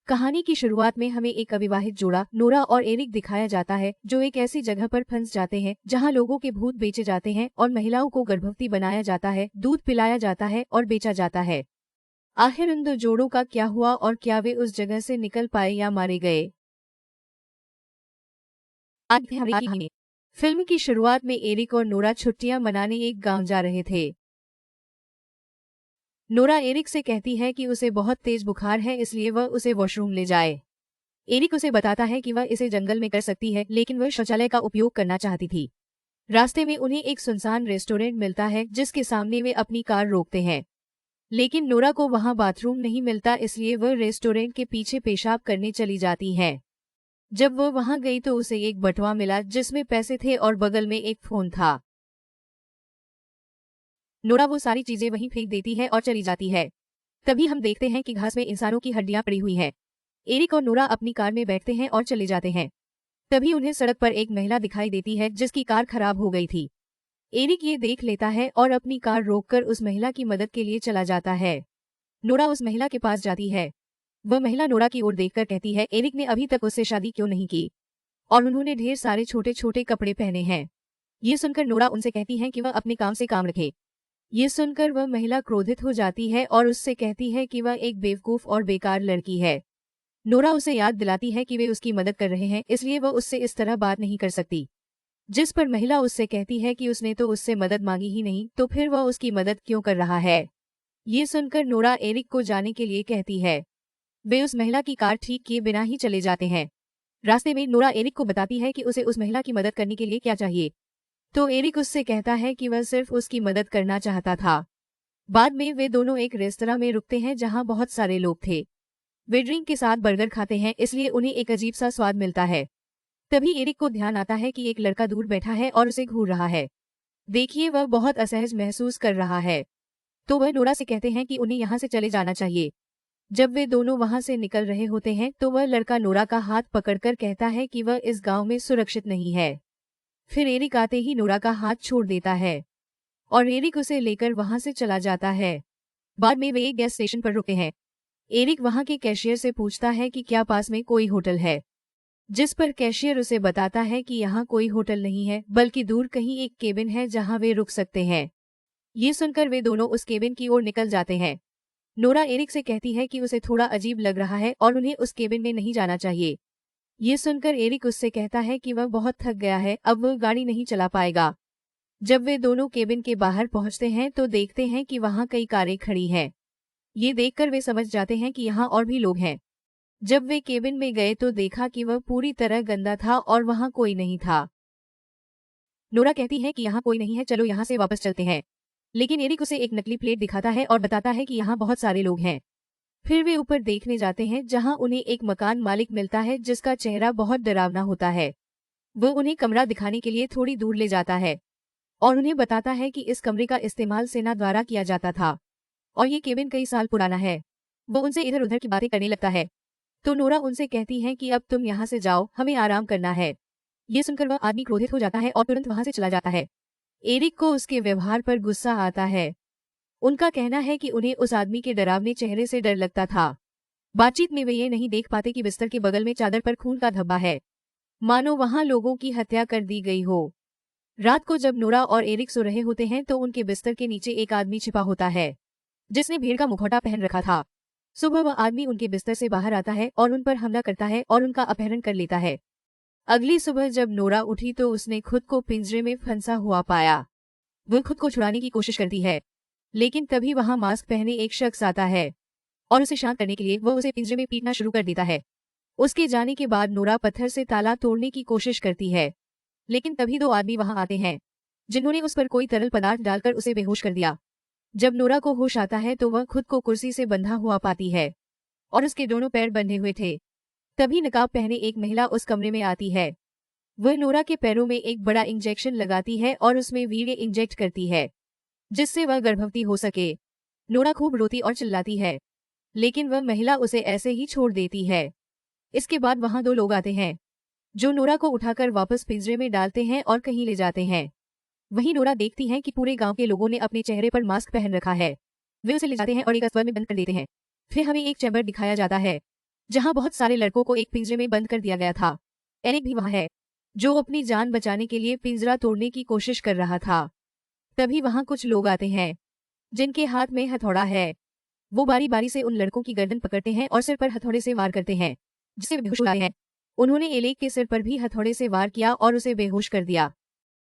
कहानी की शुरुआत में हमें एक अविवाहित जोड़ा नोरा और एरिक दिखाया जाता है जो एक ऐसी जगह पर फंस जाते हैं जहां लोगों के भूत बेचे जाते हैं और महिलाओं को गर्भवती बनाया जाता है, दूध पिलाया जाता है और बेचा जाता है। आखिर उन दो जोड़ों का क्या हुआ और क्या वे उस जगह से निकल पाए या मारे गए? आज हमारी कहानी। फिल्म की शुरुआत में एरिक और नोरा छुट्टियां मनाने एक गांव जा रहे थे। नोरा एरिक से कहती है कि उसे बहुत तेज बुखार है, इसलिए वह उसे वॉशरूम ले जाए। एरिक उसे बताता है कि वह इसे जंगल में कर सकती है, लेकिन वह शौचालय का उपयोग करना चाहती थी। रास्ते में उन्हें एक सुनसान रेस्टोरेंट मिलता है जिसके सामने वे अपनी कार रोकते हैं, लेकिन नोरा को वहां बाथरूम नहीं मिलता, इसलिए वह रेस्टोरेंट के पीछे पेशाब करने चली जाती है। जब वह वहां गई तो उसे एक बटुआ मिला जिसमें पैसे थे और बगल में एक फोन था। नोरा वो सारी चीजें वहीं फेंक देती है और चली जाती है। तभी हम देखते हैं कि घास में इंसानों की हड्डियां पड़ी हुई है। एरिक और नोरा अपनी कार में बैठते हैं और चले जाते हैं। तभी उन्हें सड़क पर एक महिला दिखाई देती है जिसकी कार खराब हो गई थी। एरिक ये देख लेता है और अपनी कार रोककर उस महिला की मदद के लिए चला जाता है। नोरा उस महिला के पास जाती है। वह महिला नोरा की ओर देखकर कहती है एरिक ने अभी तक उससे शादी क्यों नहीं की और उन्होंने ढेर सारे छोटे छोटे कपड़े पहने हैं। ये सुनकर नोरा उनसे कहती है कि वह अपने काम से काम रखे। ये सुनकर वह महिला क्रोधित हो जाती है और उससे कहती है कि वह एक बेवकूफ और बेकार लड़की है। नोरा उसे याद दिलाती है कि वे उसकी मदद कर रहे हैं, इसलिए वह उससे इस तरह बात नहीं कर सकती। जिस पर महिला उससे कहती है कि उसने तो उससे मदद मांगी ही नहीं, तो फिर वह उसकी मदद क्यों कर रहा है। ये सुनकर नोरा एरिक को जाने के लिए कहती है। वे उस महिला की कार ठीक किए बिना ही चले जाते हैं। रास्ते में नोरा एरिक को बताती है कि उसे उस महिला की मदद करने के लिए क्या चाहिए, तो एरिक उससे कहता है कि वह सिर्फ उसकी मदद करना चाहता था। बाद में वे दोनों एक रेस्तरां में रुकते हैं जहां बहुत सारे लोग थे। वे ड्रिंक के साथ बर्गर खाते हैं, इसलिए उन्हें एक अजीब सा स्वाद मिलता है। तभी एरिक को ध्यान आता है कि एक लड़का दूर बैठा है और उसे घूर रहा है। देखिए वह बहुत असहज महसूस कर रहा है। तो वह नोरा से कहते हैं कि उन्हें यहाँ से चले जाना चाहिए। जब वे दोनों वहां से निकल रहे होते हैं तो वह लड़का नोरा का हाथ पकड़कर कहता है कि वह इस गांव में सुरक्षित नहीं है। फिर एरिक आते ही नोरा का हाथ छोड़ देता है और एरिक उसे लेकर वहां से चला जाता है। बाद में वे एक गैस स्टेशन पर रुके हैं। एरिक वहां के कैशियर से पूछता है कि क्या पास में कोई होटल है, जिस पर कैशियर उसे बताता है कि यहाँ कोई होटल नहीं है, बल्कि दूर कहीं एक केबिन है जहाँ वे रुक सकते हैं। ये सुनकर वे दोनों उस केबिन की ओर निकल जाते हैं। नोरा एरिक से कहती है कि उसे थोड़ा अजीब लग रहा है और उन्हें उस केबिन में नहीं जाना चाहिए। ये सुनकर एरिक उससे कहता है कि वह बहुत थक गया है, अब वह गाड़ी नहीं चला पाएगा। जब वे दोनों केबिन के बाहर पहुंचते हैं तो देखते हैं कि वहां कई कारें खड़ी हैं। ये देखकर वे समझ जाते हैं कि यहाँ और भी लोग हैं। जब वे केबिन में गए तो देखा कि वह पूरी तरह गंदा था और वहां कोई नहीं था। नोरा कहती है कि यहाँ कोई नहीं है, चलो यहाँ से वापस चलते हैं। लेकिन एरिक उसे एक नकली प्लेट दिखाता है और बताता है कि यहाँ बहुत सारे लोग हैं। फिर वे ऊपर देखने जाते हैं जहां उन्हें एक मकान मालिक मिलता है जिसका चेहरा बहुत डरावना होता है। वो उन्हें कमरा दिखाने के लिए थोड़ी दूर ले जाता है और उन्हें बताता है कि इस कमरे का इस्तेमाल सेना द्वारा किया जाता था और ये केबिन कई साल पुराना है। वो उनसे इधर उधर की बातें करने लगता है। तो नोरा उनसे कहती है कि अब तुम यहाँ से जाओ, हमें आराम करना है। ये सुनकर वह आदमी क्रोधित हो जाता है और तुरंत वहां से चला जाता है। एरिक को उसके व्यवहार पर गुस्सा आता है। उनका कहना है कि उन्हें उस आदमी के डरावने चेहरे से डर लगता था। बातचीत में वे ये नहीं देख पाते कि बिस्तर के बगल में चादर पर खून का धब्बा है, मानो वहां लोगों की हत्या कर दी गई हो। रात को जब नोरा और एरिक सो रहे होते हैं तो उनके बिस्तर के नीचे एक आदमी छिपा होता है जिसने भेड़ का मुखौटा पहन रखा था। सुबह वह आदमी उनके बिस्तर से बाहर आता है और उन पर हमला करता है और उनका अपहरण कर लेता है। अगली सुबह जब नोरा उठी तो उसने खुद को पिंजरे में फंसा हुआ पाया। वह खुद को छुड़ाने की कोशिश करती है, लेकिन तभी वहां मास्क पहने एक शख्स आता है और उसे शांत करने के लिए वह उसे पिंजरे में पीटना शुरू कर देता है। उसके जाने के बाद नोरा पत्थर से ताला तोड़ने की कोशिश करती है, लेकिन तभी दो आदमी वहां आते हैं जिन्होंने उस पर कोई तरल पदार्थ डालकर उसे बेहोश कर दिया। जब नोरा को होश आता है तो वह खुद को कुर्सी से बंधा हुआ पाती है और उसके दोनों पैर बंधे हुए थे। तभी नकाब पहने एक महिला उस कमरे में आती है। वह नोरा के पैरों में एक बड़ा इंजेक्शन लगाती है और उसमें वीर्य इंजेक्ट करती है जिससे वह गर्भवती हो सके। नोरा खूब रोती और चिल्लाती है, लेकिन वह महिला उसे ऐसे ही छोड़ देती है। इसके बाद वहां दो लोग आते हैं जो नोरा को उठाकर वापस पिंजरे में डालते हैं और कहीं ले जाते हैं। वहीं नोरा देखती है कि पूरे गांव के लोगों ने अपने चेहरे पर मास्क पहन रखा है। वे उसे ले जाते हैं और एक अस्पताल में बंद कर देते हैं। फिर हमें एक चैम्बर दिखाया जाता है जहाँ बहुत सारे लड़कों को एक पिंजरे में बंद कर दिया गया था। एरिक भी वहाँ है, जो अपनी जान बचाने के लिए पिंजरा तोड़ने की कोशिश कर रहा था। तभी वहाँ कुछ लोग आते हैं, जिनके हाथ में हथौड़ा है। वो बारी बारी से उन लड़कों की गर्दन पकड़ते हैं और सिर पर हथौड़े से वार करते हैं, जिससे वे बेहोश हो जाते हैं। उन्होंने एलेक के सिर पर भी हथौड़े से वार किया और उसे बेहोश कर दिया।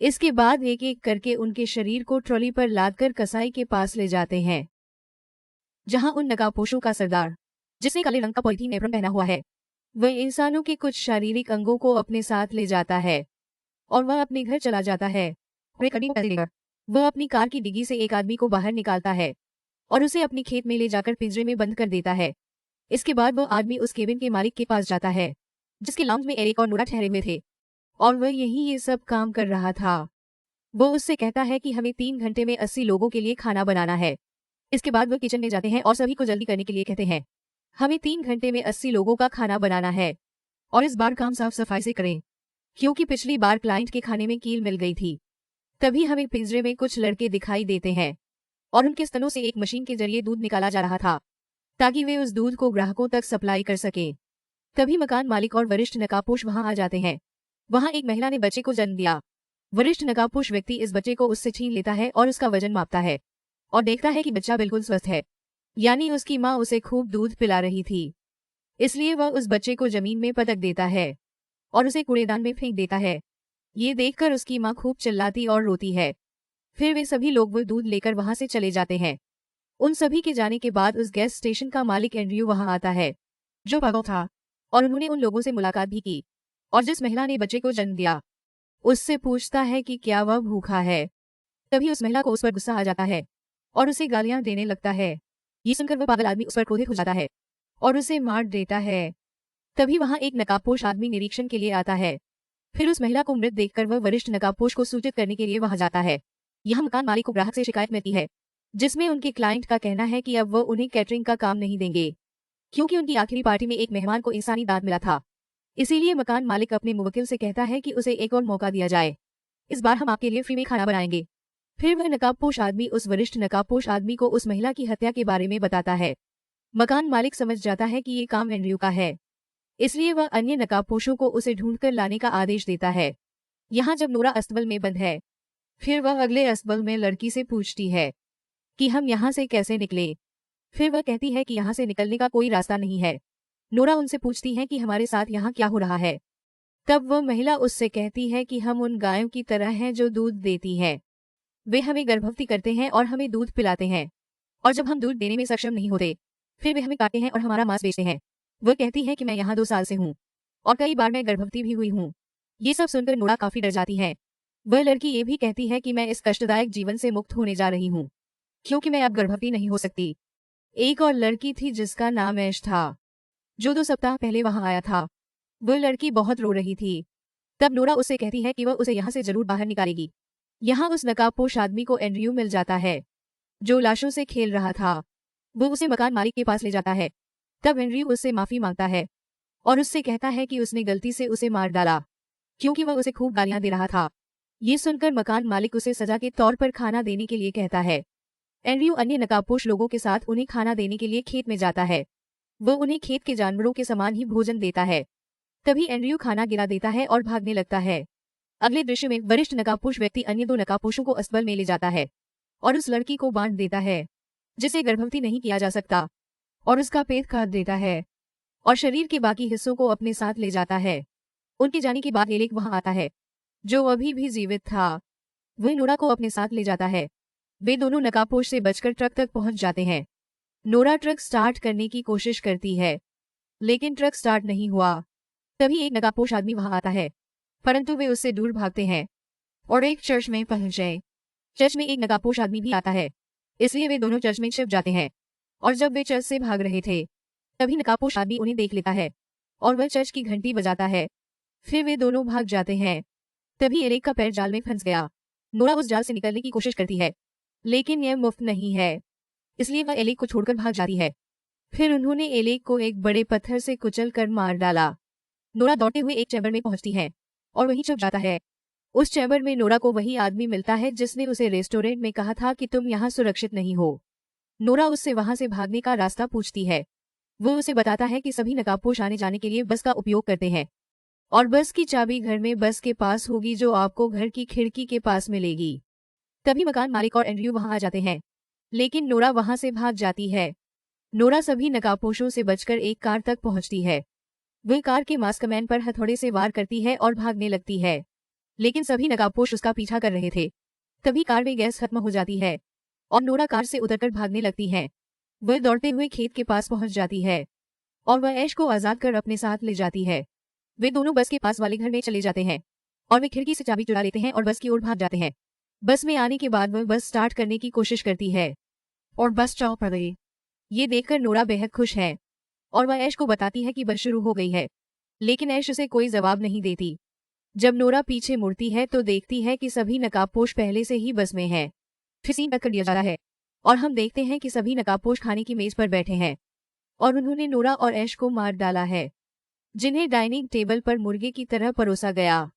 इसके बाद एक एक करके उनके शरीर को ट्रॉली पर लादकर कसाई के पास ले जाते हैं, जहां उन नकाबपोशों का सरदार, जिसने काले रंग का पॉलीथीन एप्रन पहना हुआ है, वह इंसानों के कुछ शारीरिक अंगों को अपने साथ ले जाता है और वह अपने घर चला जाता है। वह अपनी कार की डिग्गी से एक आदमी को बाहर निकालता है और उसे अपनी खेत में ले जाकर पिंजरे में बंद कर देता है। इसके बाद वह आदमी उस केबिन के मालिक के पास जाता है, जिसके लाउंज में एरिक और नोरा ठहरे हुए थे, और वह यही ये सब काम कर रहा था। वो उससे कहता है कि हमें 3 घंटे में 80 लोगों के लिए खाना बनाना है। इसके बाद वह किचन में जाते हैं और सभी को जल्दी करने के लिए कहते हैं, हमें 3 घंटे में 80 लोगों का खाना बनाना है और इस बार काम साफ सफाई से करें, क्योंकि पिछली बार क्लाइंट के खाने में कील मिल गई थी। तभी हमें पिंजरे में कुछ लड़के दिखाई देते हैं और उनके स्तनों से एक मशीन के जरिए दूध निकाला जा रहा था, ताकि वे उस दूध को ग्राहकों तक सप्लाई कर सके। तभी मकान मालिक और वरिष्ठ नकाबपोश वहां आ जाते हैं। वहां एक महिला ने बच्चे को जन्म दिया। वरिष्ठ नकाबपोश व्यक्ति इस बच्चे को उससे छीन लेता है और उसका वजन मापता है और देखता है कि बच्चा बिल्कुल स्वस्थ है, यानी उसकी माँ उसे खूब दूध पिला रही थी। इसलिए वह उस बच्चे को जमीन में पटक देता है और उसे कूड़ेदान में फेंक देता है। ये देखकर उसकी माँ खूब चिल्लाती और रोती है। फिर वे सभी लोग वो दूध लेकर वहां से चले जाते हैं। उन सभी के जाने के बाद उस गैस स्टेशन का मालिक एंड्रयू वहां आता है, जो पागल था, और उन्होंने उन लोगों से मुलाकात भी की और जिस महिला ने बच्चे को जन्म दिया उससे पूछता है कि क्या वह भूखा है। तभी उस महिला को उस पर गुस्सा आ जाता है और उसे गालियां देने लगता है। ये सुनकर वह पागल आदमी उस पर क्रोधित हो जाता है और उसे मार देता है। तभी वहां एक नकाबपोश आदमी निरीक्षण के लिए आता है। फिर उस महिला को मृत देखकर वह वरिष्ठ नकाबपोश को सूचित करने के लिए वहां जाता है। यहाँ मकान मालिक को ग्राहक से शिकायत मिलती है, जिसमें उनके क्लाइंट का कहना है कि अब वह उन्हें कैटरिंग का काम नहीं देंगे, क्योंकि उनकी आखिरी पार्टी में एक मेहमान को इंसानी दांत मिला था। इसीलिए मकान मालिक अपने मुवक्किल से कहता है कि उसे एक और मौका दिया जाए। इस बार हम आपके लिए फ्री में खाना बनाएंगे। फिर वह नकाबपोश आदमी उस वरिष्ठ नकाबपोश आदमी को उस महिला की हत्या के बारे में बताता है। मकान मालिक समझ जाता है कि ये काम एंड्रयू का है, इसलिए वह अन्य नकाबपोशों को उसे ढूंढकर लाने का आदेश देता है। यहाँ जब नोरा अस्तबल में बंद है, फिर वह अगले अस्तबल में लड़की से पूछती है कि हम यहाँ से कैसे निकले। फिर वह कहती है कि यहाँ से निकलने का कोई रास्ता नहीं है। नोरा उनसे पूछती है कि हमारे साथ यहाँ क्या हो रहा है। तब वह महिला उससे कहती है कि हम उन गायों की तरह हैं जो दूध देती हैं। वे हमें गर्भवती करते हैं और हमें दूध पिलाते हैं, और जब हम दूध देने में सक्षम नहीं होते फिर वे हमें काटते हैं और हमारा मांस बेचते हैं। वह कहती है कि मैं यहाँ 2 साल से हूँ और कई बार मैं गर्भवती भी हुई हूँ। ये सब सुनकर नोरा काफी डर जाती है। वह लड़की ये भी कहती है कि मैं इस कष्टदायक जीवन से मुक्त होने जा रही हूँ, क्योंकि मैं अब गर्भवती नहीं हो सकती। एक और लड़की थी जिसका नाम ऐश था, जो 2 सप्ताह पहले वहां आया था। वह लड़की बहुत रो रही थी। तब नोरा उससे कहती है कि वह उसे यहाँ से जरूर बाहर निकालेगी। यहाँ उस नकाबपोश आदमी को एंड्रयू मिल जाता है, जो लाशों से खेल रहा था। वो उसे मकान मालिक के पास ले जाता है। तब एंड्रयू उससे माफी मांगता है और उससे कहता है कि उसने गलती से उसे मार डाला, क्योंकि वह उसे खूब गालियां दे रहा था। ये सुनकर मकान मालिक उसे सजा के तौर पर खाना देने के लिए कहता है। एंड्रयू अन्य नकाबपोश लोगों के साथ उन्हें खाना देने के लिए खेत में जाता है। वो उन्हें खेत के जानवरों के समान ही भोजन देता है। तभी एंड्रयू खाना गिरा देता है और भागने लगता है। अगले दृश्य में वरिष्ठ नकाबपोश व्यक्ति अन्य 2 नकाबपोशों को अस्पताल में ले जाता है और उस लड़की को बांट देता है, जिसे गर्भवती नहीं किया जा सकता, और उसका पेट काट देता है और शरीर के बाकी हिस्सों को अपने साथ ले जाता है। उनके जाने के बाद एलेक वहां आता है, जो अभी भी जीवित था। वह नोरा को अपने साथ ले जाता है। वे दोनों नकाबपोश से बचकर ट्रक तक पहुंच जाते हैं। नोरा ट्रक स्टार्ट करने की कोशिश करती है, लेकिन ट्रक स्टार्ट नहीं हुआ। तभी एक नकाबपोश आदमी वहां आता है, परंतु वे उससे दूर भागते हैं और एक चर्च में पहुंच गए। चर्च में एक नकाबपोश आदमी भी आता है, इसलिए वे दोनों चर्च में छिप जाते हैं। और जब वे चर्च से भाग रहे थे, तभी नकाबपोश आदमी उन्हें देख लेता है और वह चर्च की घंटी बजाता है। फिर वे दोनों भाग जाते हैं। तभी एलेक का पैर जाल में फंस गया। नोरा उस जाल से निकलने की कोशिश करती है, लेकिन यह मुफ्त नहीं है, इसलिए वह एलेक को छोड़कर भाग जाती है। फिर उन्होंने एलेक को एक बड़े पत्थर से कुचल कर मार डाला। नोरा दौड़ते हुए एक चैम्बर में पहुंचती है और वहीं छुप जाता है। उस चैम्बर में नोरा को वही आदमी मिलता है जिसने उसे रेस्टोरेंट में कहा था कि तुम यहाँ सुरक्षित नहीं हो। नोरा उससे वहां से भागने का रास्ता पूछती है, वो उसे बताता है कि सभी नकाबपोश आने जाने के लिए बस का उपयोग करते हैं और बस की चाबी घर में बस के पास होगी जो आपको घर की खिड़की के पास मिलेगी। तभी मकान मालिक और एंड्रयू वहां आ जाते हैं, लेकिन नोरा वहां से भाग जाती है। नोरा सभी नकाबपोशों से बचकर एक कार तक पहुंचती है। वह कार के मास्कमैन पर हथौड़े से वार करती है और भागने लगती है, लेकिन सभी नकाबपोश उसका पीछा कर रहे थे। तभी कार में गैस खत्म हो जाती है और नोरा कार से उतरकर भागने लगती है। वह दौड़ते हुए खेत के पास पहुंच जाती है और वह ऐश को आजाद कर अपने साथ ले जाती है। वे दोनों बस के पास वाले घर में चले जाते हैं और वे खिड़की से चाबी चुरा लेते हैं और बस की ओर भाग जाते हैं। बस में आने के बाद वह बस स्टार्ट करने की कोशिश करती है और बस चल पड़ गई। ये देखकर नोरा बेहद खुश है और वह ऐश को बताती है कि बस शुरू हो गई है, लेकिन ऐश उसे कोई जवाब नहीं देती। जब नोरा पीछे मुड़ती है तो देखती है कि सभी नकाबपोश पहले से ही बस में हैं। फिर सीन कट कर दिया जा रहा है और हम देखते हैं कि सभी नकाबपोश खाने की मेज पर बैठे हैं और उन्होंने नोरा और ऐश को मार डाला है, जिन्हें डाइनिंग टेबल पर मुर्गे की तरह परोसा गया।